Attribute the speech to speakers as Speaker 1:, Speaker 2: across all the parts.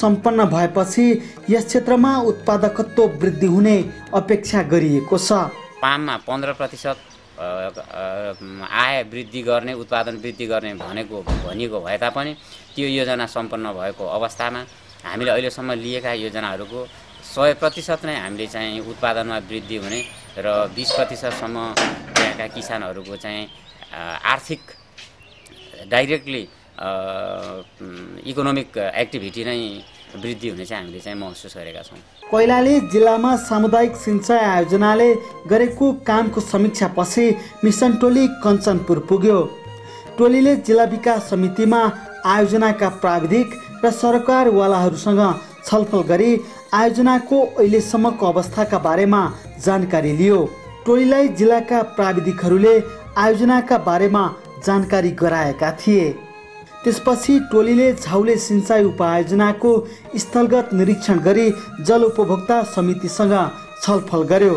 Speaker 1: सम्पन्न भएपछि यस क्षेत्रमा उत्पादकत्व वृद्धि हुने अपेक्षा गरिएको छ।
Speaker 2: पाममा 15% आय वृद्धि गर्ने, उत्पादन वृद्धि गर्ने भनिएको भए तापनि त्यो योजना सम्पन्न भएको अवस्थामा हामीले अहिलेसम्म लिएका योजनाहरूको 100% नै हामीले चाहिँ उत्पादनमा वृद्धि हुने र 20% सम्म त्यहाँका किसानहरूको चाहिँ आर्थिक डाइरेक्टली इकोनोमिक एक्टिभिटी नै वृद्धि हुने चाहिँ हामीले चाहिँ महसुस गरेका छौँ।
Speaker 1: कैलाली जिल्लामा सामुदायिक सिंचाइ आयोजनाले गरेको कामको समीक्षापछि मिसन टोली कञ्चनपुर पुग्यो। टोलीले जिल्ला विकास समितिमा आयोजनाका प्राविधिक र सरकारवालाहरूसँग छलफल गरी आयोजनाको अहिलेसम्मको अवस्थाका बारेमा जानकारी लियो। टोलीलाई जिल्लाका प्राविधिकहरूले आयोजनाका बारेमा जानकारी गराएका थिए। त्यसपछि टोलीले झाउले सिंचाइ उपायोजनाको स्थलगत निरीक्षण गरी जल उपभोक्ता समितिसँग छलफल गर्यो।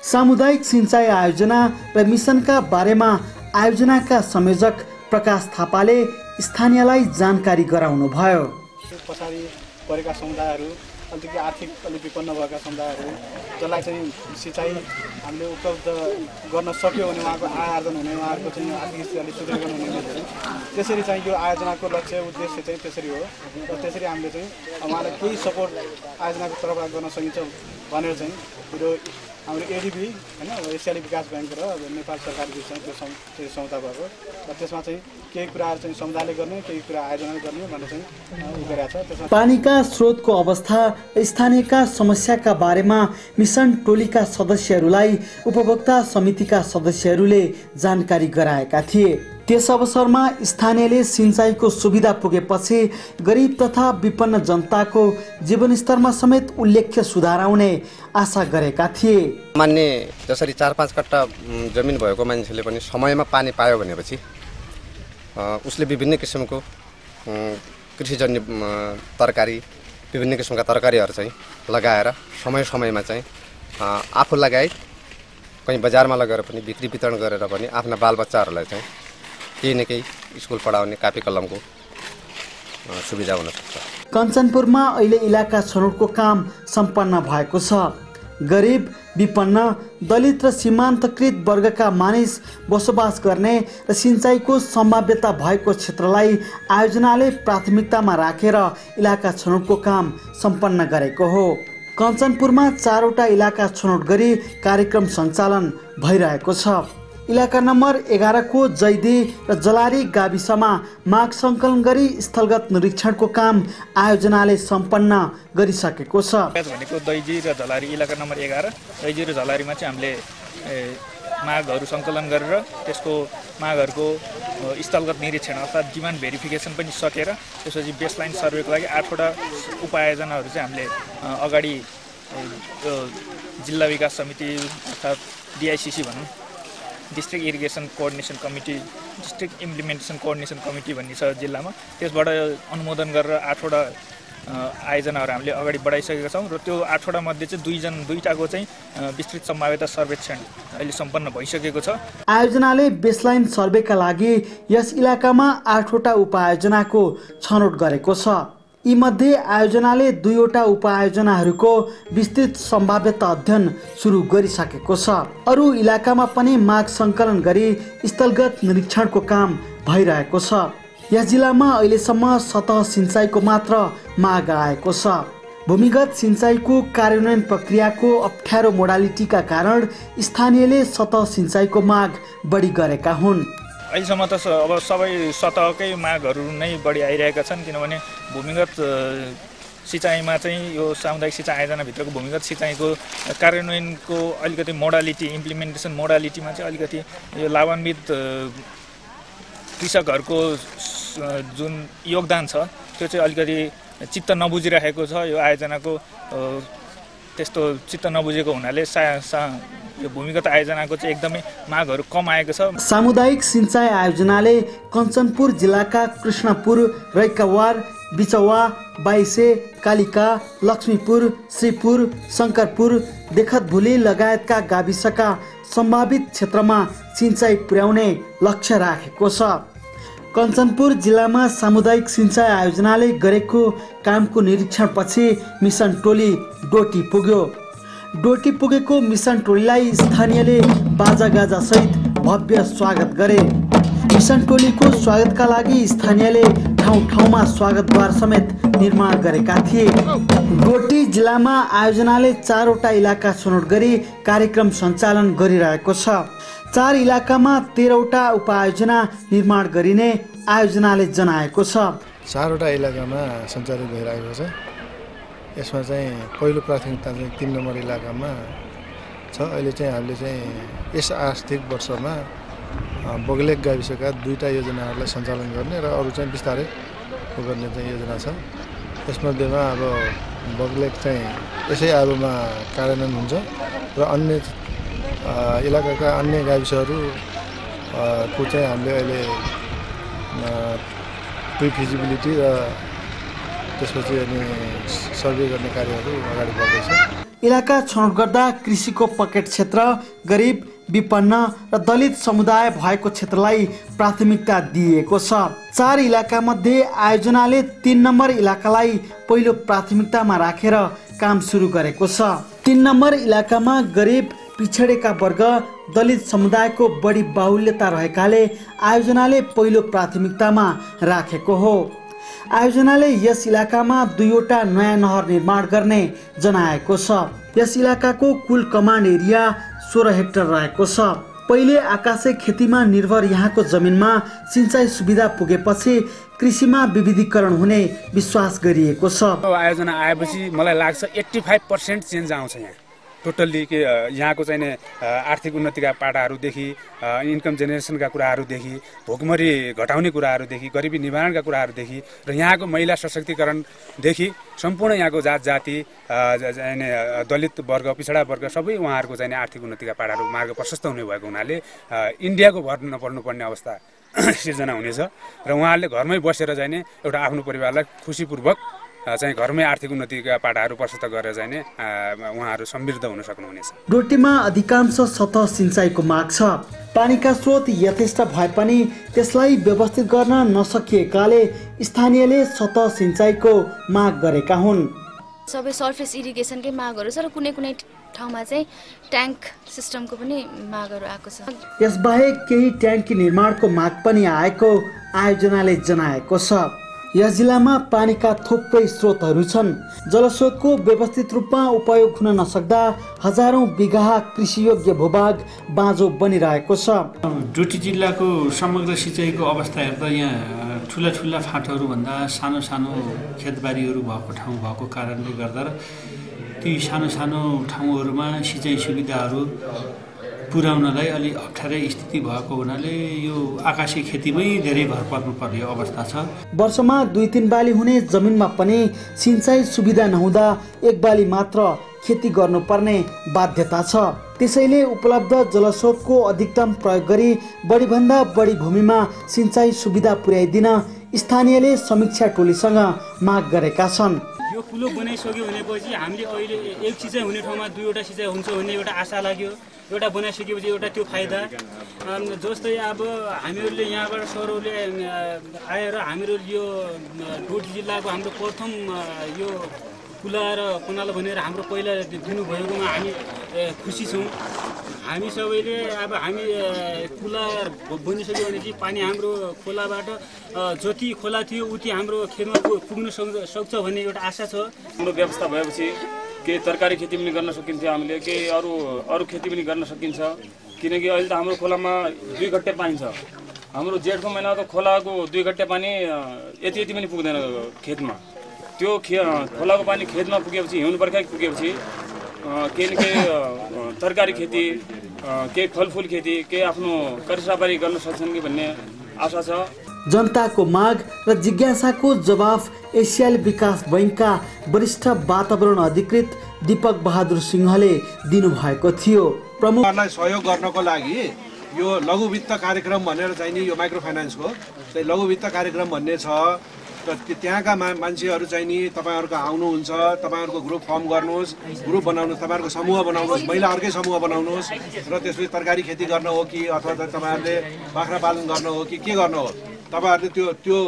Speaker 1: सामुदायिक सिंचाइ आयोजना र मिसनका बारेमा आयोजनाका संयोजक प्रकाश थापाले स्थानीयलाई जानकारी गराउनु भयो।
Speaker 3: पछाडि परेका समुदायहरू, अलिकति आर्थिक अलिक विपन्न भएका समुदायहरू जसलाई चाहिँ सिँचाइ हामीले उपलब्ध गर्न सक्यो भने उहाँको आय आर्जन हुने, उहाँहरूको चाहिँ आर्थिक स्थितिले सुदृढीकरण हुने, त्यसरी चाहिँ यो आयोजनाको लक्ष्य उद्देश्य चाहिँ त्यसरी हो। र त्यसरी हामीले चाहिँ उहाँलाई केही सपोर्ट आयोजनाको तर्फबाट गर्न सकिन्छ भनेर चाहिँ यो हाम्रो एडिबी हैन एसियाली विकास ब्याङ्क र नेपाल सरकारको बिचमा त्यो समझौता भएको र त्यसमा चाहिँ केही कुराहरू चाहिँ समुदायले गर्ने, केही कुरा आयोजनाले गर्ने भनेर चाहिँ गरेको छ। त्यसमा
Speaker 1: पानीका स्रोतको अवस्था, स्थानीयका समस्याका बारेमा मिसन टोलीका सदस्यहरूलाई उपभोक्ता समितिका सदस्यहरूले जानकारी गराएका थिए। त्यस अवसरमा स्थानीयले सिंचाइको सुविधा पुगेपछि गरिब तथा विपन्न जनताको जीवनस्तरमा समेत उल्लेख्य सुधार आउने आशा गरेका थिए।
Speaker 4: मान्ने जसरी 4-5 कट्टा जमिन भएको मान्छेले पनि समयमा पानी पायो भनेपछि उसले विभिन्न किसिमको कृषिजन्य तरकारी, विभिन्न किसिमका तरकारीहरू चाहिँ लगाएर समयमा चाहिँ आफू लगायत कहीँ बजारमा लगेर पनि बिक्री वितरण गरेर पनि आफ्ना बालबच्चाहरूलाई चाहिँ केही न केही स्कुल पढाउने कापी कलमको सुविधा हुन सक्छ।
Speaker 1: कञ्चनपुरमा अहिले इलाका छनौटको काम सम्पन्न भएको छ। गरिब, विपन्न, दलित र सीमान्तकृत वर्गका मानिस बसोबास गर्ने र सिंचाइको सम्भाव्यता भएको क्षेत्रलाई आयोजनाले प्राथमिकतामा राखेर इलाका छनौटको काम सम्पन्न गरेको हो। कञ्चनपुरमा 4वटा इलाका छनौट गरी कार्यक्रम सञ्चालन भइरहेको छ। इलाका नम्बर 11 को जैदी र जलारी गाविसमा माग सङ्कलन गरी स्थलगत निरीक्षणको काम आयोजनाले सम्पन्न गरिसकेको छ।
Speaker 5: भनेको दैजी र झलारी इलाका नम्बर 11 दैजी र झलारीमा चाहिँ हामीले मागहरू सङ्कलन गरेर त्यसको मागहरूको स्थलगत निरीक्षण अर्थात् डिमान्ड भेरिफिकेसन पनि सकेर त्यसपछि बेसलाइन सर्वेको लागि 8वटा उपायोजनाहरू चाहिँ हामीले अगाडि जिल्ला विकास समिति अर्थात् डिआइसिसी भनौँ, district irrigation coordination committee, district implementation coordination committee भन्ने छ जिल्लामा, त्यसबाट अनुमोदन गरेर 8वटा आयोजनाहरू हामीले अगाडि बढाइसकेका छौँ र त्यो 8वटा मध्ये चाहिँ दुईटाको चाहिँ विस्तृत सम्भाव्यता सर्वेक्षण अहिले सम्पन्न भइसकेको छ।
Speaker 1: आयोजनाले बेसलाइन सर्वेका लागि यस इलाकामा 8वटा उपायोजनाको छनौट गरेको छ। यीमध्ये आयोजनाले 2वटा उपायोजनाहरूको विस्तृत सम्भाव्यता अध्ययन सुरु गरिसकेको छ। अरू इलाकामा पनि माग सङ्कलन गरी स्थलगत निरीक्षणको काम भइरहेको छ। यस जिल्लामा अहिलेसम्म सतह सिंचाइको मात्र माग आएको छ। भूमिगत सिंचाइको कार्यान्वयन प्रक्रियाको अप्ठ्यारो मोडालिटीका कारण स्थानीयले सतह सिंचाइको माग बढी गरेका हुन्।
Speaker 5: अहिलेसम्म त अब सबै सतहकै मागहरू नै बढी आइरहेका छन्, किनभने भूमिगत सिँचाइमा चाहिँ यो सामुदायिक सिँचाइ आयोजनाभित्रको भूमिगत सिँचाइको कार्यान्वयनको अलिकति मोडालिटी, इम्प्लिमेन्टेसन मोडालिटीमा चाहिँ अलिकति यो लाभान्वित कृषकहरूको जुन योगदान छ त्यो चाहिँ अलिकति चित्त नबुझिरहेको छ। यो आयोजनाको त्यस्तो चित्त नबुझेको हुनाले यो भूमिगत आयोजनाको चाहिँ एकदमै मागहरू कम आएको छ।
Speaker 1: सामुदायिक सिंचाइ आयोजनाले कञ्चनपुर जिल्लाका कृष्णपुर, रैकावार, बिचवा, बाइसे, कालिका, लक्ष्मीपुर, श्रीपुर, शङ्करपुर, देखतभुली लगायतका गाविसका सम्भावित क्षेत्रमा सिंचाइ पुर्याउने लक्ष्य राखेको छ। कञ्चनपुर जिल्लामा सामुदायिक सिंचाइ आयोजनाले गरेको कामको निरीक्षणपछि मिसन टोली डोटी पुग्यो। डोटी पुगेको मिसन टोलीलाई स्थानीयले बाजागाजा सहित भव्य स्वागत गरे। मिसन टोलीको स्वागतका लागि स्थानीयले ठाउँ ठाउँमा स्वागतद्वार समेत निर्माण गरेका थिए। डोटी जिल्लामा आयोजनाले 4वटा इलाका छनौट गरी कार्यक्रम सञ्चालन गरिरहेको छ। 4 इलाकामा 13वटा उपायोजना निर्माण गरिने आयोजनाले जनाएको छ।
Speaker 6: 4वटा इलाकामा सञ्चालित भइरहेको छ। यसमा चाहिँ पहिलो प्राथमिकता चाहिँ 3 नम्बर इलाकामा छ। अहिले चाहिँ हामीले चाहिँ यस आर्थिक वर्षमा बगलेक गाविसका 2टा योजनाहरूलाई सञ्चालन गर्ने र अरू चाहिँ बिस्तारै गर्ने चाहिँ योजना छ। यसमध्येमा अब बगलेक चाहिँ यसै आलोमा कार्यान्वयन हुन्छ र अन्य इलाकाका अन्य गाविसहरू को चाहिँ हामीले अहिले प्री फिजिबिलिटी र त्यसपछि अनि सर्वे गर्ने कार्यहरू अगाडि बढ्दैछ।
Speaker 1: इलाका छनौट गर्दा कृषिको पकेट क्षेत्र, गरिब, विपन्न र दलित समुदाय भएको क्षेत्रलाई प्राथमिकता दिइएको छ। 4 इलाका मध्ये आयोजनाले 3 नम्बर इलाकालाई पहिलो प्राथमिकतामा राखेर काम सुरु गरेको छ। 3 नम्बर इलाकामा गरिब, पिछडेका वर्ग, दलित समुदायको बढी बाहुल्यता रहेकाले आयोजनाले पहिलो प्राथमिकतामा राखेको हो। आयोजनाले यस इलाकामा 2वटा नयाँ नहर निर्माण गर्ने जनाएको छ। यस इलाकाको कुल कमान्ड एरिया 16 हेक्टर रहेको छ। पहिले आकाशे खेतीमा निर्भर यहाँको जमिनमा सिंचाइ सुविधा पुगेपछि कृषिमा विविधीकरण हुने विश्वास गरिएको छ।
Speaker 7: आयोजना आएपछि मलाई लाग्छ 85% चेन्ज आउँछ यहाँ टोटल्ली के यहाँको चाहिँ आर्थिक उन्नतिका पाटाहरूदेखि इन्कम जेनेरेसनका कुराहरूदेखि भोकमरी घटाउने कुराहरूदेखि गरिबी निवारणका कुराहरूदेखि र यहाँको महिला सशक्तिकरणदेखि सम्पूर्ण यहाँको जात जाति दलित वर्ग पिछडा वर्ग सबै उहाँहरूको चाहिँ आर्थिक उन्नतिका पाटाहरू मार्ग प्रशस्त हुने भएको हुनाले इन्डियाको भर नपर्नुपर्ने अवस्था सिर्जना हुनेछ र उहाँहरूले घरमै बसेर चाहिँ एउटा आफ्नो परिवारलाई खुसीपूर्वक चाहिँ घरमै आर्थिक उन्नतिका पाटाहरू प्रशस्त गरेर चाहिँ उहाँहरू समृद्ध हुन सक्नुहुनेछ।
Speaker 1: डोटीमा अधिकांश सतह सिंचाइको माग छ। पानीका स्रोत यथेष्ट भए पनि त्यसलाई व्यवस्थित गर्न नसकिएकाले स्थानीयले सतह सिंचाइको माग गरेका हुन्।
Speaker 8: सबै सर्फेस इरिगेसनकै मागहरू छ र कुनै कुनै ठाउँमा चाहिँ ट्याङ्क सिस्टमको पनि मागहरू आएको छ।
Speaker 1: यसबाहेक केही ट्याङ्की निर्माणको माग पनि आएको आयोजनाले जनाएको छ। यस जिल्लामा पानीका थुप्रै स्रोतहरू छन्। जलस्रोतको व्यवस्थित रूपमा उपयोग हुन नसक्दा हजारौं बिघा कृषियोग्य भूभाग बाँझो बनिरहेको छ।
Speaker 9: डोटी जिल्लाको समग्र सिँचाइको अवस्था हेर्दा यहाँ ठुला ठुला फाँटहरूभन्दा सानो सानो खेतबारीहरू भएको ठाउँ भएको कारणले गर्दा ती सानो सानो ठाउँहरूमा सिँचाइ सुविधाहरू पुर्याउनलाई अलि अप्ठ्यारै स्थिति भएको हुनाले यो आकाशी खेतीमै धेरै भर पर्नुपर्ने अवस्था छ।
Speaker 1: वर्षमा 2-3 बाली हुने जमिनमा पनि सिंचाइ सुविधा नहुँदा 1 बाली मात्र खेती गर्नुपर्ने बाध्यता छ। त्यसैले उपलब्ध जलस्रोतको अधिकतम प्रयोग गरी बढीभन्दा बढी भूमिमा सिंचाइ सुविधा पुर्याइदिन स्थानीयले समीक्षा टोलीसँग माग गरेका छन्।
Speaker 10: यो कुलो बनाइसक्यो भनेपछि हामीले अहिले एक सिँचाइ हुने ठाउँमा 2वटा सिँचाइ हुन्छ भन्ने एउटा आशा लाग्यो। एउटा बनाइसकेपछि एउटा त्यो फाइदा जस्तै अब हामीहरूले यहाँबाट सरहरूले आएर हाम्रो यो डोटी जिल्लाको हाम्रो प्रथम यो कुला र कुनाल भनेर हाम्रो पहिला दिनुभएकोमा हामी खुसी छौँ। हामी सबैले अब हामी कुला बनिसक्यो भने चाहिँ पानी हाम्रो खोलाबाट जति खोला थियो उति हाम्रो खेतमा पुग्न सक्छ भन्ने एउटा आशा छ।
Speaker 11: हाम्रो व्यवस्था भएपछि केही तरकारी खेती पनि गर्न सकिन्थ्यो, हामीले केही अरू खेती पनि गर्न सकिन्छ। किनकि अहिले त हाम्रो खोलामा 2 घट्टे पानी छ। हाम्रो जेठको महिनामा त खोलाको 2 घट्टे पानी यति पनि पुग्दैन खेतमा। त्यो खोलाको पानी खेतमा पुगेपछि हिउँ बर्खा पुगेपछि केही न केही तरकारी खेती, केही फलफुल खेती, केही आफ्नो करिसाबारी गर्न सक्छन् कि भन्ने आशा छ।
Speaker 1: जनताको माग र जिज्ञासाको जवाफ एसियाली विकास बैंकका वरिष्ठ वातावरण अधिकृत दीपक बहादुर सिंहले दिनुभएको थियो।
Speaker 12: प्रमुखहरूलाई सहयोग गर्नको लागि यो लघु वित्त कार्यक्रम भनेर चाहिँ नि यो माइक्रो फाइनान्सको चाहिँ लघु वित्त कार्यक्रम भन्ने छ। त्यहाँका मान्छेहरू चाहिँ नि तपाईहरुको आउनुहुन्छ, तपाईहरुको ग्रुप फर्म गर्नुहोस्, ग्रुप बनाउनुहोस्, तपाईहरुको समूह बनाउनुहोस्, महिलाहरूकै समूह बनाउनुहोस् र त्यसपछि तरकारी खेती गर्न हो कि अथवा तपाईहरुले बाख्रा पालन गर्न हो कि के गर्न हो तपाईँहरूले त्यो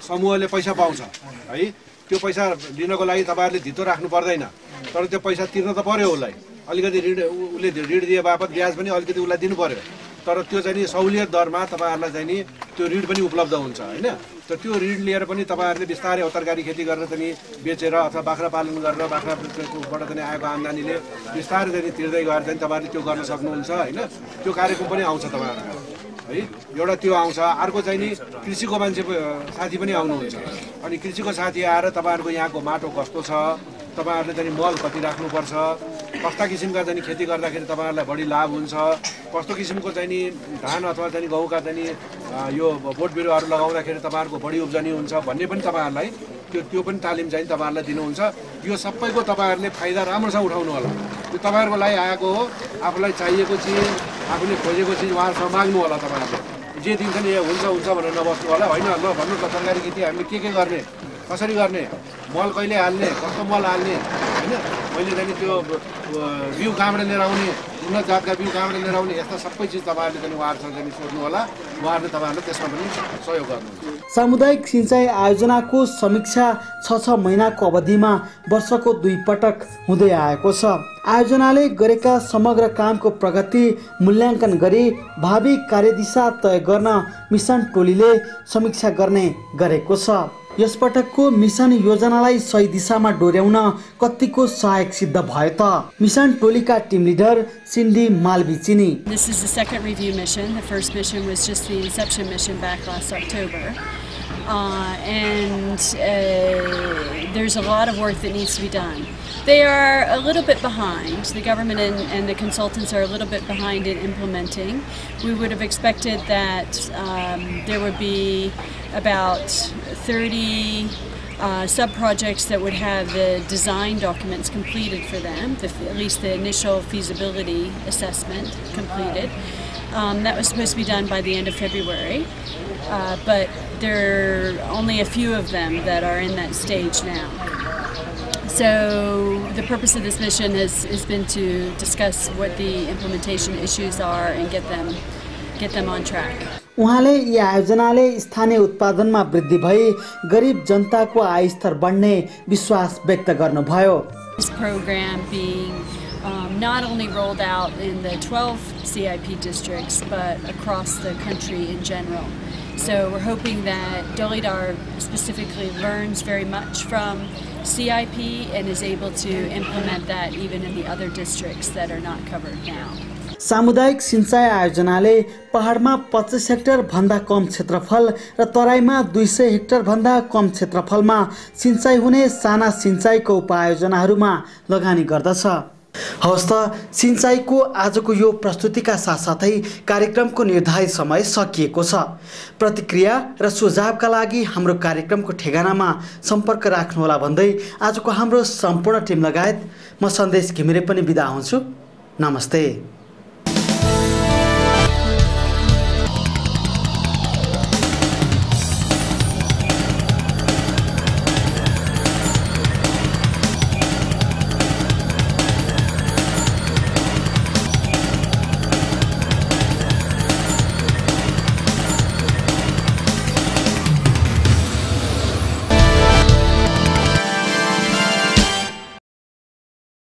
Speaker 12: समूहले पैसा पाउँछ है। त्यो पैसा लिनको लागि तपाईँहरूले धितो राख्नु पर्दैन, तर त्यो पैसा तिर्न त पर्यो उसलाई। अलिकति उसले ऋण दिए बापत ब्याज पनि अलिकति उसलाई दिनु पर्यो, तर त्यो चाहिँ नि सहुलियत दरमा तपाईँहरूलाई चाहिँ नि त्यो ऋण पनि उपलब्ध हुन्छ होइन। तर त्यो ऋण लिएर पनि तपाईँहरूले बिस्तारै तरकारी खेती गरेर चाहिँ बेचेर अथवा बाख्रा पालन गरेर बाख्राबाट चाहिँ आएको आम्दानीले बिस्तारै चाहिँ तिर्दै गएर चाहिँ तपाईँहरूले त्यो गर्न सक्नुहुन्छ होइन। त्यो कार्यक्रम पनि आउँछ तपाईँहरूको है। एउटा त्यो आउँछ, अर्को चाहिँ नि कृषिको मान्छे साथी पनि आउनुहुन्छ। अनि कृषिको साथी आएर तपाईँहरूको यहाँको माटो कस्तो छ, तपाईँहरूले चाहिँ मल कति राख्नुपर्छ, कस्ता किसिमका चाहिँ खेती गर्दाखेरि तपाईँहरूलाई बढी लाभ हुन्छ, कस्तो किसिमको चाहिँ नि धान अथवा चाहिँ गहुँका चाहिँ यो बोट बिरुवाहरू लगाउँदाखेरि तपाईँहरूको बढी उब्जनी हुन्छ भन्ने पनि तपाईँहरूलाई त्यो पनि तालिम चाहिँ तपाईँहरूलाई दिनुहुन्छ। यो सबैको तपाईँहरूले फाइदा राम्रोसँग उठाउनु होला। त्यो तपाईँहरूको लागि आएको हो, आफूलाई चाहिएको चिज, आफूले खोजेको चिज उहाँहरूसँग माग्नु होला। तपाईँहरूले जे दिन्छ नि हुन्छ हुन्छ भनेर नबस्नु होला होइन। ल भन्नु त तरकारी खेती हामीले के गर्ने, कसरी गर्ने, मल कहिले हाल्ने, कस्तो मल हाल्ने होइन, मैले चाहिँ त्यो बिउ कहाँबाट लिएर आउने, उन्नत जातका बिउ कहाँबाट लिएर आउने, यस्ता सबै चिज तपाईँहरूले पनि उहाँहरूसँग चाहिँ सोध्नु होला। उहाँहरूले तपाईँहरूले त्यसमा पनि सहयोग गर्नुहुन्छ।
Speaker 1: सामुदायिक सिँचाइ आयोजनाको समीक्षा 6 महिनाको अवधिमा वर्षको 2 पटक हुँदै आएको छ। आयोजनाले गरेका समग्र कामको प्रगति मूल्याङ्कन गरी भावी कार्यदिशा तय गर्न मिसन टोलीले समीक्षा गर्ने गरेको छ। यस पटकको मिसन योजनालाई सही दिशामा डोर्याउन कतिको सहायक सिद्ध भयो त? मिसन टोलीका team leader Cindy Malvicini.
Speaker 13: This is the second review mission. The first mission was just the inception mission back last October. There's a lot of work that needs to be done. They are a little bit behind. The government and the consultants are a little bit behind in implementing. We would have expected that there would be about 30 sub-projects that would have the design documents completed for them, at least the initial feasibility assessment completed. That was supposed to be done by the end of February, but there are only a few of them that are in that stage now. So the purpose of this mission has been to discuss what the implementation issues are and get them on track.
Speaker 1: उहाँले यी आयोजनाले स्थानीय उत्पादनमा वृद्धि भई गरिब जनताको आय स्तर बढ्ने विश्वास व्यक्त गर्नुभयो।
Speaker 13: This program being not only rolled out in the 12 CIP districts but across the country in general. So we're hoping that Dolidar specifically learns very much from CIP and is able to implement that even in the other districts that are not covered now.
Speaker 1: सामुदायिक सिँचाइ आयोजनाले पहाडमा 25 hectare भन्दा कम क्षेत्रफल र तराईमा 200 hectare भन्दा कम क्षेत्रफलमा सिँचाइ हुने साना सिँचाइको उपायोजनाहरूमा लगानी गर्दछ। हवस् त, सिँचाइको आजको यो प्रस्तुतिका साथसाथै कार्यक्रमको निर्धारित समय सकिएको छ। प्रतिक्रिया र सुझावका लागि हाम्रो कार्यक्रमको ठेगानामा सम्पर्क राख्नुहोला भन्दै आजको हाम्रो सम्पूर्ण टिम लगायत म सन्देश घिमिरे पनि बिदा हुन्छु। नमस्ते।